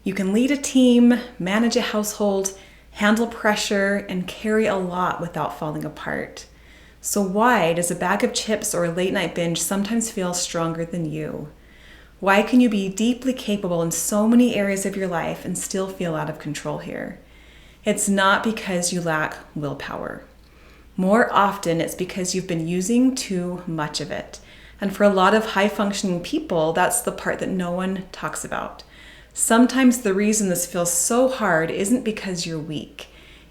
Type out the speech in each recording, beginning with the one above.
You can lead a team, manage a household, handle pressure, and carry a lot without falling apart. So why does a bag of chips or a late night binge sometimes feel stronger than you? Why can you be deeply capable in so many areas of your life and still feel out of control here? It's not because you lack willpower. More often, it's because you've been using too much of it. And for a lot of high-functioning people, that's the part that no one talks about. Sometimes the reason this feels so hard isn't because you're weak.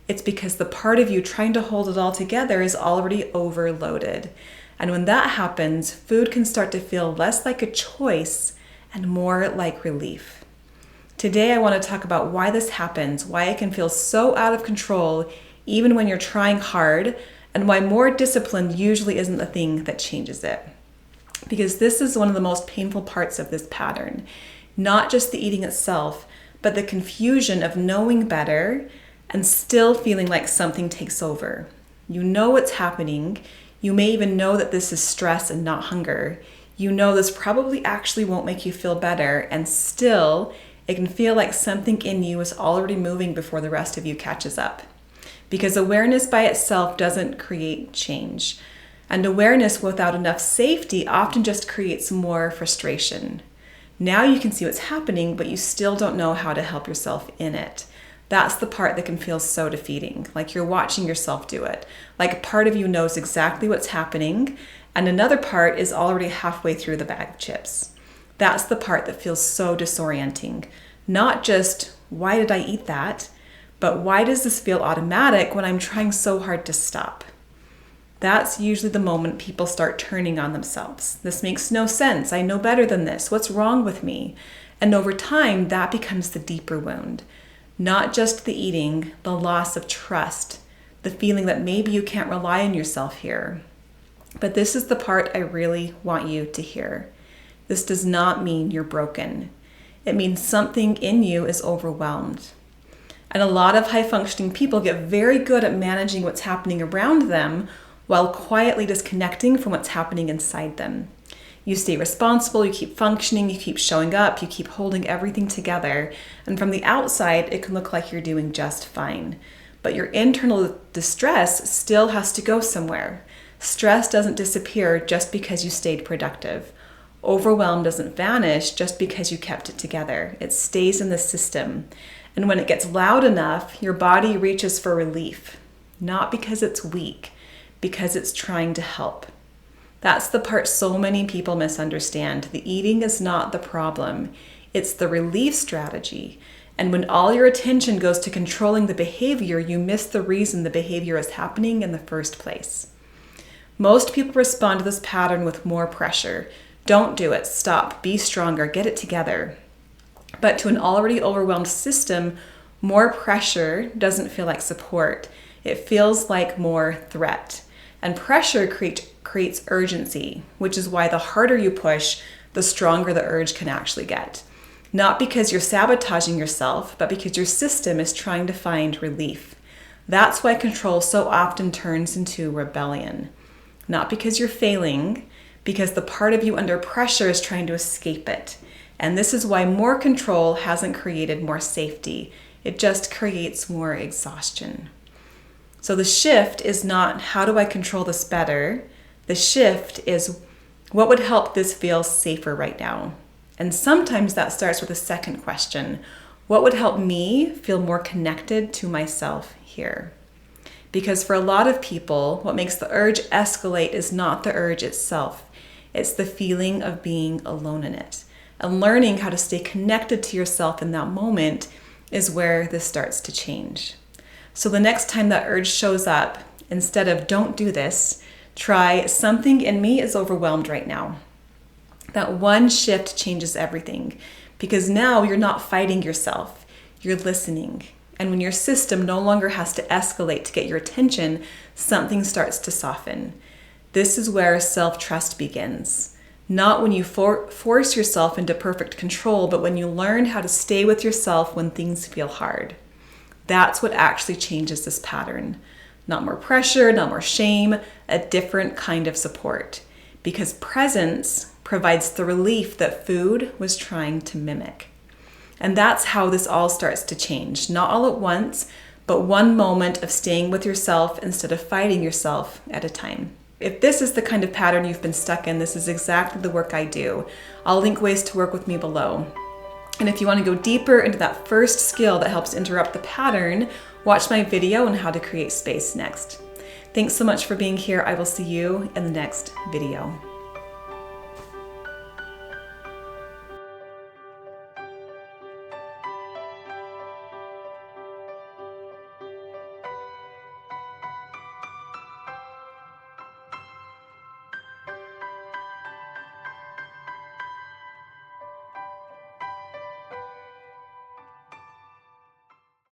It's because the part of you trying to hold it all together is already overloaded. And when that happens, food can start to feel less like a choice and more like relief. Today, I want to talk about why this happens, why it can feel so out of control even when you're trying hard, and why more discipline usually isn't the thing that changes it. Because this is one of the most painful parts of this pattern. Not just the eating itself, but the confusion of knowing better and still feeling like something takes over. You know what's happening. You may even know that this is stress and not hunger. You know this probably actually won't make you feel better, and still it can feel like something in you is already moving before the rest of you catches up. Because awareness by itself doesn't create change. And awareness without enough safety often just creates more frustration. Now you can see what's happening, but you still don't know how to help yourself in it. That's the part that can feel so defeating, like you're watching yourself do it. Like a part of you knows exactly what's happening, and another part is already halfway through the bag of chips. That's the part that feels so disorienting. Not just, why did I eat that? But why does this feel automatic when I'm trying so hard to stop? That's usually the moment people start turning on themselves. This makes no sense. I know better than this. What's wrong with me? And over time, that becomes the deeper wound. Not just the eating, the loss of trust, the feeling that maybe you can't rely on yourself here. But this is the part I really want you to hear. This does not mean you're broken. It means something in you is overwhelmed. And a lot of high-functioning people get very good at managing what's happening around them while quietly disconnecting from what's happening inside them. You stay responsible, you keep functioning, you keep showing up, you keep holding everything together, and from the outside, it can look like you're doing just fine. But your internal distress still has to go somewhere. Stress doesn't disappear just because you stayed productive. Overwhelm doesn't vanish just because you kept it together. It stays in the system. And when it gets loud enough, your body reaches for relief. Not because it's weak, because it's trying to help. That's the part so many people misunderstand. The eating is not the problem. It's the relief strategy. And when all your attention goes to controlling the behavior, you miss the reason the behavior is happening in the first place. Most people respond to this pattern with more pressure. Don't do it. Stop. Be stronger. Get it together. But to an already overwhelmed system, more pressure doesn't feel like support. It feels like more threat. And pressure creates urgency, which is why the harder you push, the stronger the urge can actually get. Not because you're sabotaging yourself, but because your system is trying to find relief. That's why control so often turns into rebellion. Not because you're failing, because the part of you under pressure is trying to escape it. And this is why more control hasn't created more safety. It just creates more exhaustion. So the shift is not, how do I control this better? The shift is, what would help this feel safer right now? And sometimes that starts with a second question. What would help me feel more connected to myself here? Because for a lot of people, what makes the urge escalate is not the urge itself. It's the feeling of being alone in it. And learning how to stay connected to yourself in that moment is where this starts to change. So the next time that urge shows up, instead of don't do this, try something in me is overwhelmed right now. That one shift changes everything because now you're not fighting yourself, you're listening. And when your system no longer has to escalate to get your attention, something starts to soften. This is where self-trust begins. Not when you force yourself into perfect control, but when you learn how to stay with yourself when things feel hard. That's what actually changes this pattern. Not more pressure, not more shame, a different kind of support. Because presence provides the relief that food was trying to mimic. And that's how this all starts to change. Not all at once, but one moment of staying with yourself instead of fighting yourself at a time. If this is the kind of pattern you've been stuck in, this is exactly the work I do. I'll link ways to work with me below. And if you want to go deeper into that first skill that helps interrupt the pattern, watch my video on how to create space next. Thanks so much for being here. I will see you in the next video.